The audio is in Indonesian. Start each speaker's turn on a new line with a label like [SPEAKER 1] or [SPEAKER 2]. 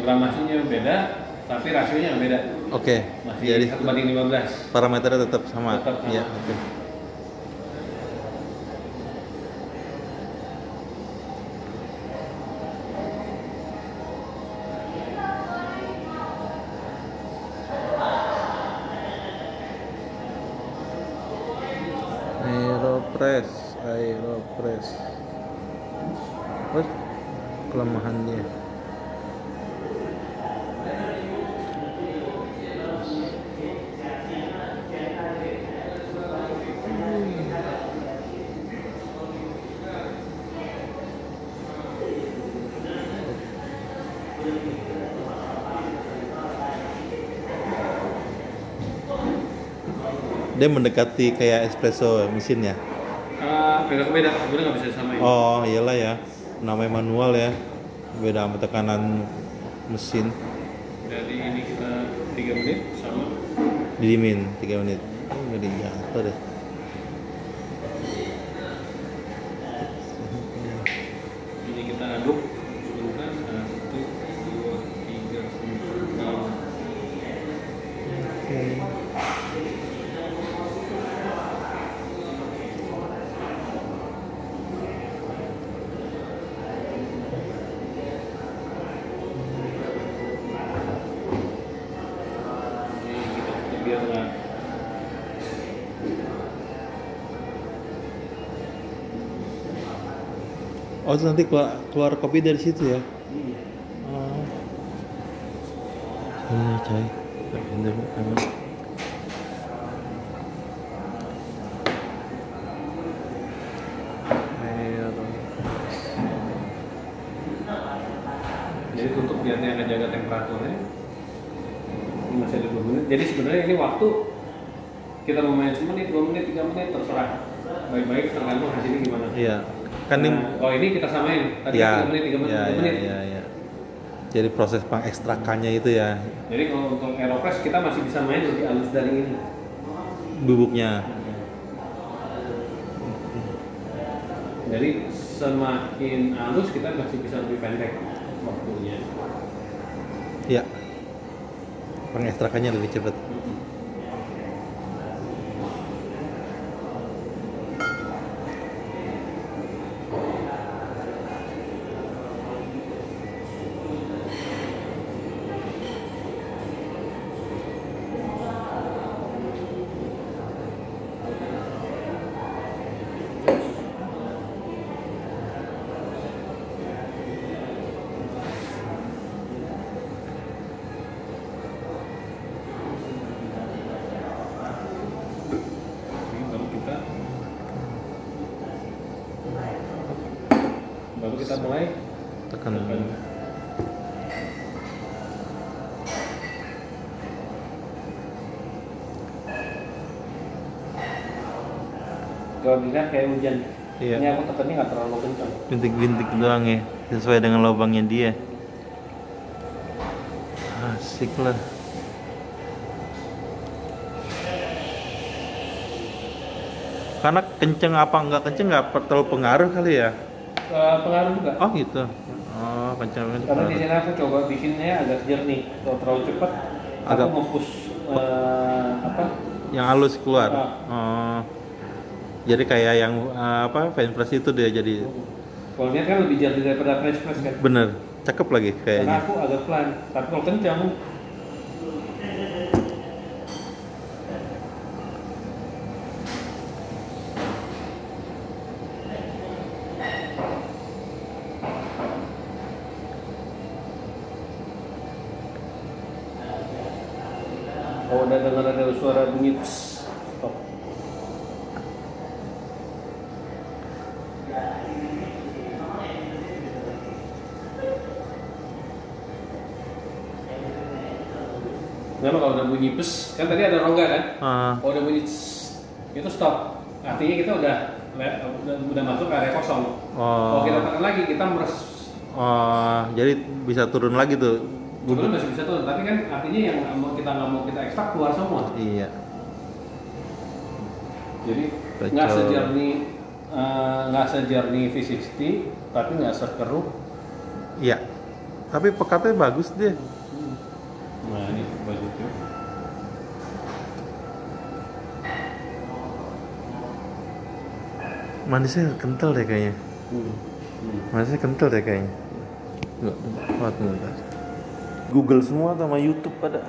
[SPEAKER 1] Gramasinya beda, tapi rasionya beda.
[SPEAKER 2] Oke.
[SPEAKER 1] Masih
[SPEAKER 2] Jadi
[SPEAKER 1] 1/15.
[SPEAKER 2] parameternya tetap sama.
[SPEAKER 1] Tetap sama.
[SPEAKER 2] Iya, oke. Aeropress. Terus kelemahannya. Dia mendekati kayak espresso mesinnya.
[SPEAKER 1] Beda, gue nggak bisa samain.
[SPEAKER 2] Oh iyalah ya, namanya manual ya, beda sama tekanan mesin.
[SPEAKER 1] Jadi ini kita 3 menit sama.
[SPEAKER 2] Didiemin 3 menit. Jadi jatuh deh.
[SPEAKER 1] Ini kita aduk sebentar. 1, 2, 3, 4, 5.
[SPEAKER 2] Oke.
[SPEAKER 1] Biar nggak
[SPEAKER 2] Oh itu nanti keluar kopi dari situ ya? Oh. Ini coy.
[SPEAKER 1] jadi tutup biar dia nggak jaga temperaturnya. Ini masih ada 2 menit. Jadi sebenarnya ini waktu kita mau main 1 menit, 2 menit, 3 menit terserah. Baik-baik tergantung hasilnya gimana.
[SPEAKER 2] Iya. Kan ini
[SPEAKER 1] Oh ini kita samain. Tadi
[SPEAKER 2] ya,
[SPEAKER 1] 3 menit, 3 menit, 3 menit.
[SPEAKER 2] Ya. Jadi proses pengekstrakannya itu ya.
[SPEAKER 1] Jadi kalau untuk Aeropress kita masih bisa main lebih halus dari ini.
[SPEAKER 2] Bubuknya.
[SPEAKER 1] Jadi semakin halus kita masih bisa lebih pendek waktunya.
[SPEAKER 2] Ya. Pengekstrakannya lebih cepat.
[SPEAKER 1] Baru kita mulai
[SPEAKER 2] Tekan.
[SPEAKER 1] Kalau dilihat kayak hujan.
[SPEAKER 2] Iya.
[SPEAKER 1] Ini aku tekannya nggak terlalu kencang.
[SPEAKER 2] Bintik-bintik doang ya, sesuai dengan lubangnya dia. Asik lah. Karena kenceng apa nggak kenceng nggak terlalu pengaruh kali ya?
[SPEAKER 1] Pengaruh juga.
[SPEAKER 2] Oh gitu. Oh kenceng itu.
[SPEAKER 1] Karena di sini aku coba bikinnya agak jernih. Kalau terlalu cepat,
[SPEAKER 2] Agak-
[SPEAKER 1] aku mau push
[SPEAKER 2] Yang halus keluar.
[SPEAKER 1] Ah.
[SPEAKER 2] Oh. Jadi kayak yang fan press itu dia jadi
[SPEAKER 1] Kalau lihat kan lebih jernih daripada French press kan.
[SPEAKER 2] bener, cakep lagi
[SPEAKER 1] Karena
[SPEAKER 2] kayaknya.
[SPEAKER 1] aku agak pelan. Tapi kalau kencang, kalau udah dengar ada suara bunyi pss, stop. Kenapa kalau udah bunyi pes, kan tadi ada rongga kan? Kalau udah bunyi itu stop. Artinya kita udah masuk area kosong. Kalau kita tekan lagi kita meres.
[SPEAKER 2] Jadi bisa turun lagi tuh.
[SPEAKER 1] Sebenarnya masih bisa turun, tapi kan artinya yang kita nggak mau kita ekstrak keluar semua.
[SPEAKER 2] Iya.
[SPEAKER 1] Jadi nggak sejernih V60, tapi nggak sekeruh.
[SPEAKER 2] Iya. Tapi pekatnya bagus dia.
[SPEAKER 1] Nah ini baju tuh.
[SPEAKER 2] Manisnya kental deh kayaknya. Manisnya kental deh kayaknya. Bentar. Google semua sama YouTube pada.